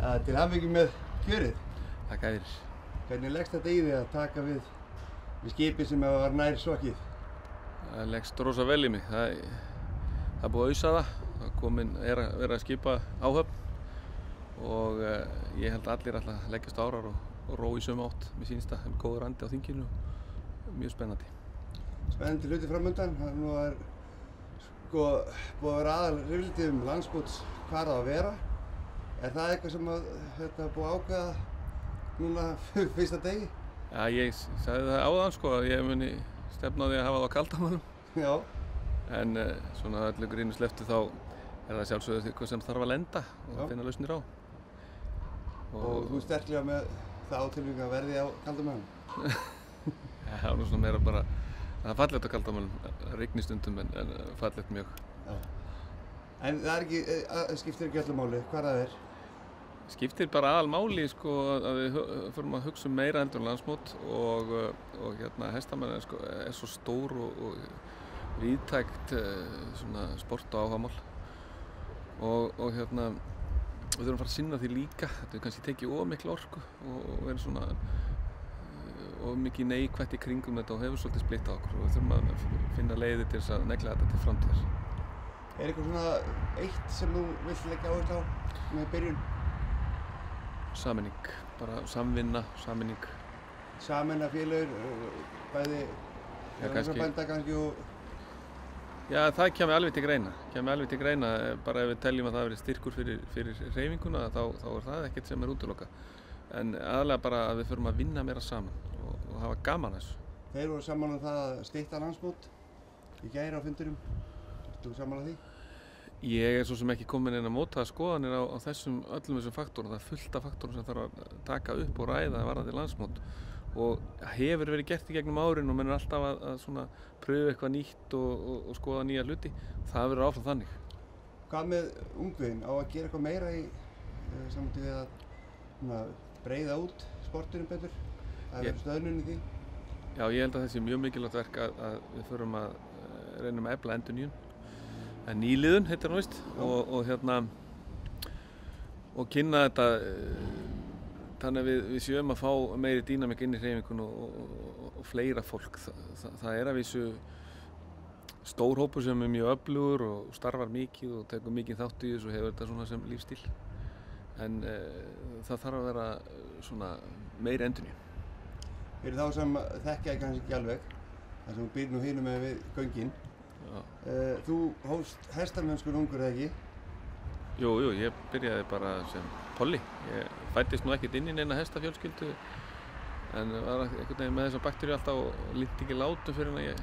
Til hamingju með kjörið. Takk fyrir. Hvernig leggst þetta í þig að taka við skipi sem var nær sokkið? Það leggst rosa vel í mig. Það er búið að ausa það. Það er að vera að skipa áhöfn og ég held að allir ætla að leggjast árar og róa í sömu átt. Mér sýnist það með góður andi á þinginu og mjög spennandi. Spennandi hluti framundan. Nú er búið að vera aðalrifrildi landsmóts hvar það að vera. Er það eitthvað sem er búið að ákveða núna fyrsta degi? Já, ég sagði það áðan sko að ég muni stefna á því að hafa það á kaldamálum. Já. En svona öllu grínu slepptu þá er það sjálfsögðu eitthvað sem þarf að lenda og finna lausnir á. Og þú sterklega með það átilvík að verði á kaldamálum? Já, það er svona meira bara, það er fallegt á kaldamálum, rignir stundum en fallegt mjög. Já. En það skiptir ekki öllu máli, hvað það er? Skiptir bara aðalmáli sko að við förum að hugsa meira heldur en landsmót og hestamenn er svo stór og víðtækt svona sport og áhugamál og við þurfum að fara að sinna því líka. Þetta kannski tekið of mikla orku og verið svona of mikið neikvætt í kringum þetta og hefur svolítið splittað okkur og við þurfum að finna leiðir til þess að negla þetta til framtíðar. Er eitthvað svona eitt sem þú vilt leggja áherslu á með byrjun? Sameining, bara samvinna, sameining. Sameina félögur, bæði bænda kannski og... Já, það kemur alveg til greina. Bara ef við teljum að það verið styrkur fyrir hreyfinguna þá er það ekkert sem er útilokað. En aðalega bara að við förum að vinna meira saman og hafa gaman þessu. Þeir voru saman það að stytta landsmót í gær á fundurum. Ertu sammála því? Ég er svo sem ekki komin inn að móta skoðanir á öllum þessum faktorum. Það er fullt af faktorum sem þarf að taka upp og ræða varðandi landsmót og hefur verið gert í gegnum árin og menn er alltaf að svona pröfa eitthvað nýtt og skoða nýja hluti. Það verður áfram þannig. Hvað með ungviðin? Á að gera eitthvað meira í samvætti við að breiða út sportunum betur? Það verður stöðnun í því? Já, ég held að það sé mjög mikilvægt verk að við förum að reynum að efla endurnýjun. Nýliðun heitir hann víst og kynna þetta þannig að við séum að fá meiri dýnamík inn í hreyfingun og fleira fólk. Það er að vísu stór hópur sem er mjög öflugur og starfar mikið og tekur mikið þátt í þessu og hefur þetta svona sem lífstíl. En það þarf að vera svona meiri endurnýjun. Fyrir þá sem þekkja kannski ekki alveg, þar sem þú býr nú hinum með við göngin. Þú hófst hestamennskur ungur eða ekki? Jú, ég byrjaði bara sem polli. Ég fæddist nú ekkert inn í neina hestafjölskyldu en var einhvern veginn með þessa bakteríu alltaf og lítið ekki látum fyrir en að ég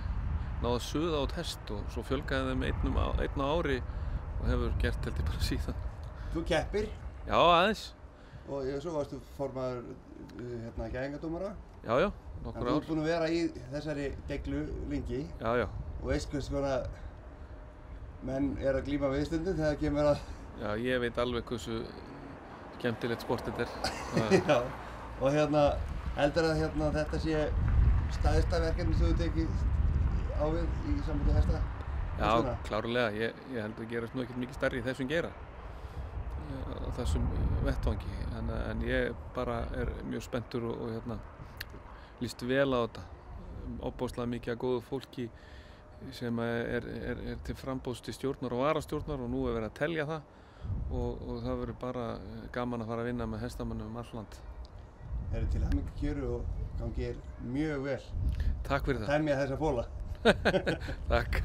náði að suða át hest og svo fjölgaði þeim einn á ári og hefur gert held ég bara síðan. Þú keppir? Já, aðeins. Og svo varstu formaður gæðingadómara? Já, nokkur ár. Þú ert búinn að vera í þessari deglu lengi? Já. Og veist hvers konar menn er að glíma við stundum þegar kemur að... Já, ég veit alveg hversu skemmtilegt sport þetta er. Já, og heldur að þetta sé stærsta verkefni sem þú tekið á við í sambandi hesta? Já, klárlega. Ég held að gerast nú ekkert mikið stærri í þessum geira. Á þessum vettvangi. En ég bara er mjög spenntur og líst vel á þetta. Ofboðslega mikið af góðu fólki sem er til frambóðs til stjórnar og varastjórnar og nú er verið að telja það og það verður bara gaman að fara að vinna með hestamönnum all land. Til hamingju kjöru og gangi mjög vel. Takk fyrir það. Temja þessa fóla. Takk.